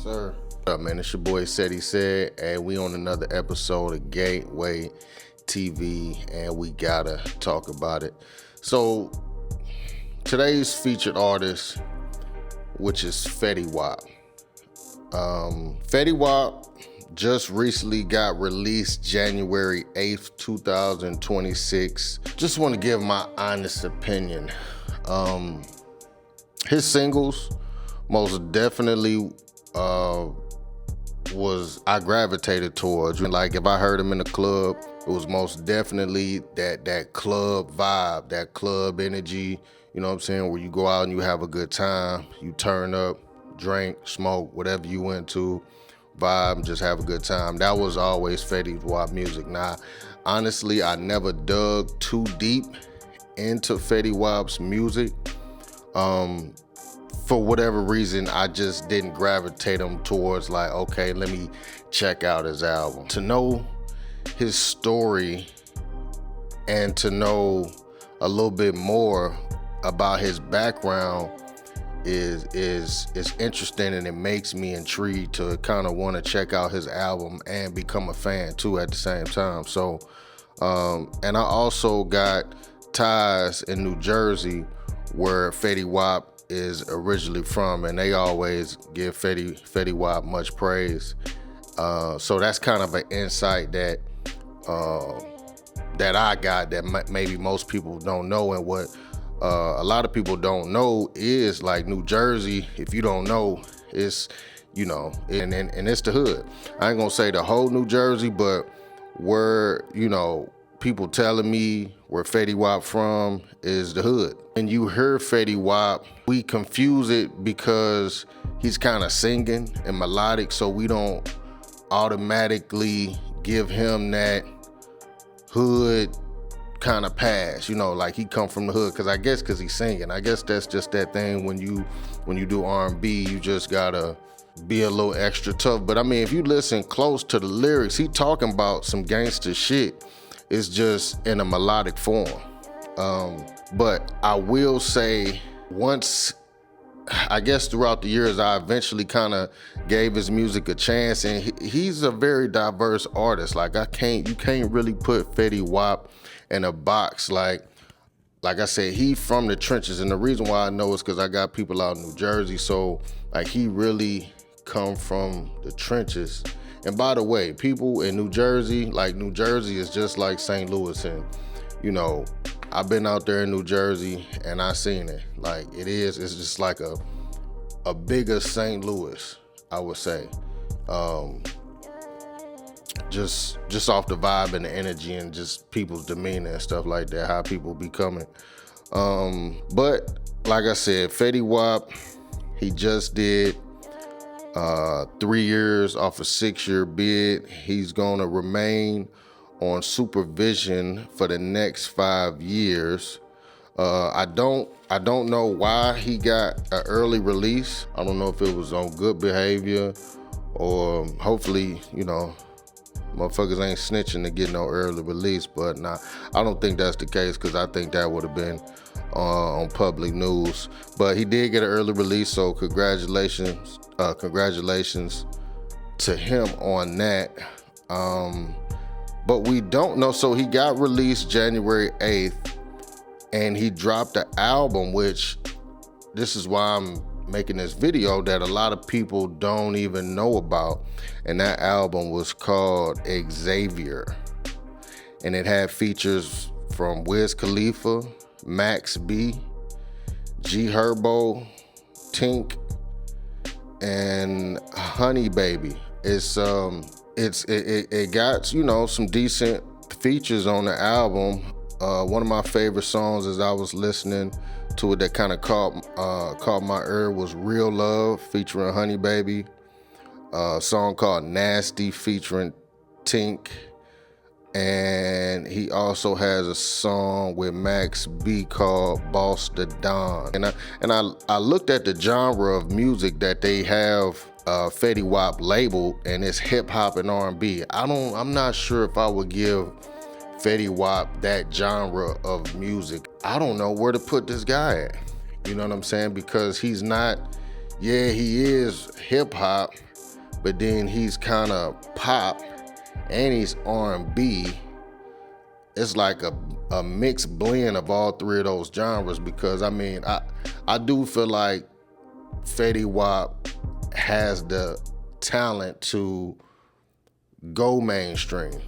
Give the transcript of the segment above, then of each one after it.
sir. What up, man? It's your boy Fetty Said, and we on another episode of Gateway TV, and we gotta talk about it. So today's featured artist, which is Fetty Wap. Fetty Wap just recently got released January 8th, 2026. Just want to give my honest opinion. His singles most definitely I gravitated towards. Like if I heard him in the club, it was most definitely that club vibe, that club energy, you know what I'm saying, where you go out and you have a good time, you turn up, drink, smoke, whatever you into, vibe, just have a good time. That was always Fetty Wap music. Now, honestly, I never dug too deep into Fetty Wap's music. For whatever reason, I just didn't gravitate him towards like, okay, let me check out his album. To know his story and to know a little bit more about his background is interesting, and it makes me intrigued to kind of want to check out his album and become a fan too at the same time. So, and I also got ties in New Jersey where Fetty Wap is originally from, and they always give Fetty Wap much praise. So that's kind of an insight that I got that maybe most people don't know, and what a lot of people don't know is like New Jersey. If you don't know, it's and it's the hood. I ain't gonna say the whole New Jersey, but where people telling me where Fetty Wap from is the hood. And you hear Fetty Wap, we confuse it because he's kind of singing and melodic, so we don't automatically give him that hood kind of pass, like he come from the hood, because he's singing. I guess that's just that thing when you do R&B, you just gotta be a little extra tough. But I mean, if you listen close to the lyrics, he talking about some gangster shit. It's just in a melodic form. But I will say, once, I guess throughout the years, I eventually kind of gave his music a chance, and he's a very diverse artist. Like you can't really put Fetty Wap in a box. Like I said, he from the trenches, and the reason why I know is because I got people out in New Jersey, so like he really come from the trenches. And by the way, people in New Jersey, like New Jersey is just like St. Louis, and I've been out there in New Jersey and I seen it. Like it's just like a bigger St. Louis, I would say. Just off the vibe and the energy and just people's demeanor and stuff like that, how people be coming. But like I said, Fetty Wap, he just did 3 years off a 6-year bid. He's gonna remain on supervision for the next 5 years. I don't know why he got an early release. I don't know if it was on good behavior, or hopefully, motherfuckers ain't snitching to get no early release. But nah, I don't think that's the case, because I think that would have been on public news. But he did get an early release, so congratulations to him on that. But we don't know. So he got released January 8th, and he dropped the album, which this is why I'm making this video, that a lot of people don't even know about. And that album was called Xavier. And it had features from Wiz Khalifa, Max B, G Herbo, Tink, and Honey Baby. It got some decent features on the album. One of my favorite songs as I was listening to it that kind of caught my ear was Real Love featuring Honey Baby. A song called Nasty featuring Tink. And he also has a song with Max B called Boss the Don. And I looked at the genre of music that they have Fetty Wap labeled, and it's hip hop and R&B. I'm not sure if I would give Fetty Wap that genre of music. I don't know where to put this guy at. You know what I'm saying? Because he's not, he is hip hop, but then he's kind of pop and he's R&B. It's like a mixed blend of all three of those genres, because I mean, I do feel like Fetty Wap has the talent to go mainstream.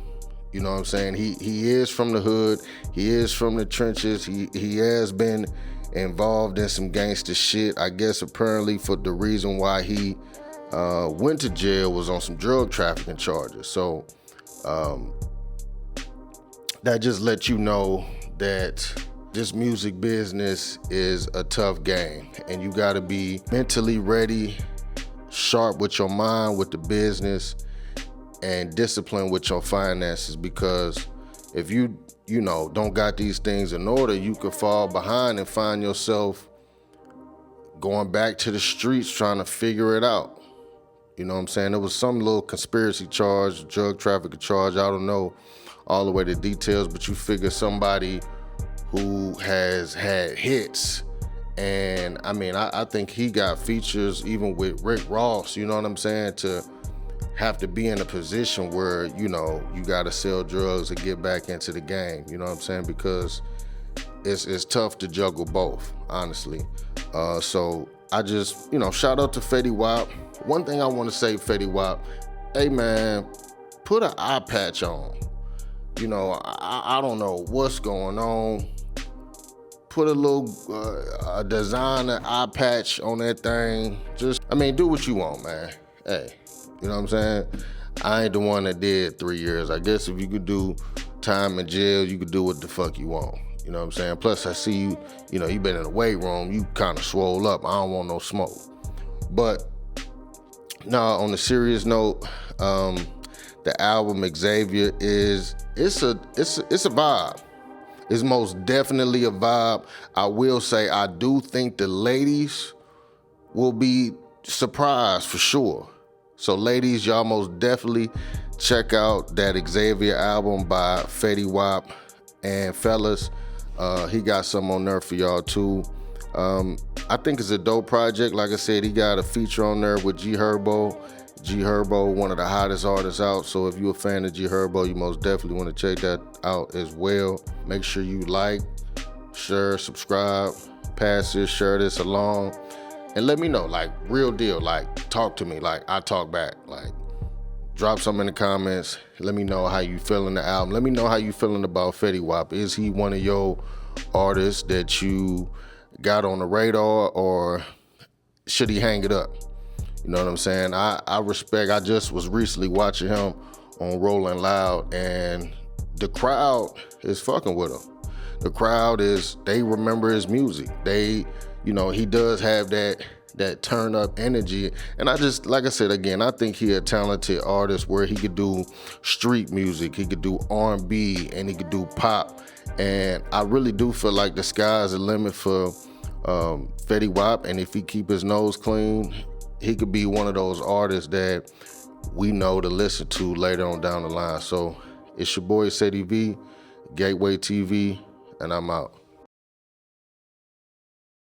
You know what I'm saying? He is from the hood. He is from the trenches. He has been involved in some gangster shit. I guess apparently for the reason why he went to jail was on some drug trafficking charges. So that just lets you know that this music business is a tough game, and you gotta be mentally ready, sharp with your mind, with the business, and disciplined with your finances, because if you don't got these things in order, you could fall behind and find yourself going back to the streets trying to figure it out. You know what I'm saying? There was some little conspiracy charge, drug trafficking charge, I don't know all the way to details, but you figure somebody who has had hits, and I mean, I think he got features even with Rick Ross, you know what I'm saying, to have to be in a position where, you gotta sell drugs and get back into the game, you know what I'm saying, because it's tough to juggle both, honestly. So I just, shout out to Fetty Wap. One thing I wanna say, Fetty Wap, hey man, put an eye patch on. I don't know what's going on. Put a little designer eye patch on that thing. Do what you want, man. Hey, you know what I'm saying? I ain't the one that did 3 years. I guess if you could do time in jail, you could do what the fuck you want. You know what I'm saying? Plus, I see you, you been in the weight room, you kind of swole up. I don't want no smoke. But, on a serious note, the album Xavier it's a vibe. It's most definitely a vibe. I will say, I do think the ladies will be surprised for sure. So ladies, y'all most definitely check out that Xavier album by Fetty Wap. And fellas, he got some on there for y'all too. I think it's a dope project. Like I said, he got a feature on there with G Herbo. G Herbo, one of the hottest artists out. So if you're a fan of G Herbo, you most definitely want to check that out as well. Make sure you like, share, subscribe, pass this, share this along. And let me know, like, real deal, like, talk to me, like, I talk back, like, drop something in the comments. Let me know how you feeling the album. Let me know how you feeling about Fetty Wap. Is he one of your artists that you got on the radar, or should he hang it up? You know what I'm saying? I just was recently watching him on Rolling Loud, and the crowd is fucking with him. The crowd they remember his music. He does have that turn up energy. And I just, like I said, again, I think he a talented artist where he could do street music, he could do R&B, and he could do pop. And I really do feel like the sky's the limit for Fetty Wap. And if he keep his nose clean, he could be one of those artists that we know to listen to later on down the line. So it's your boy Fetty V, Gateway TV, and I'm out.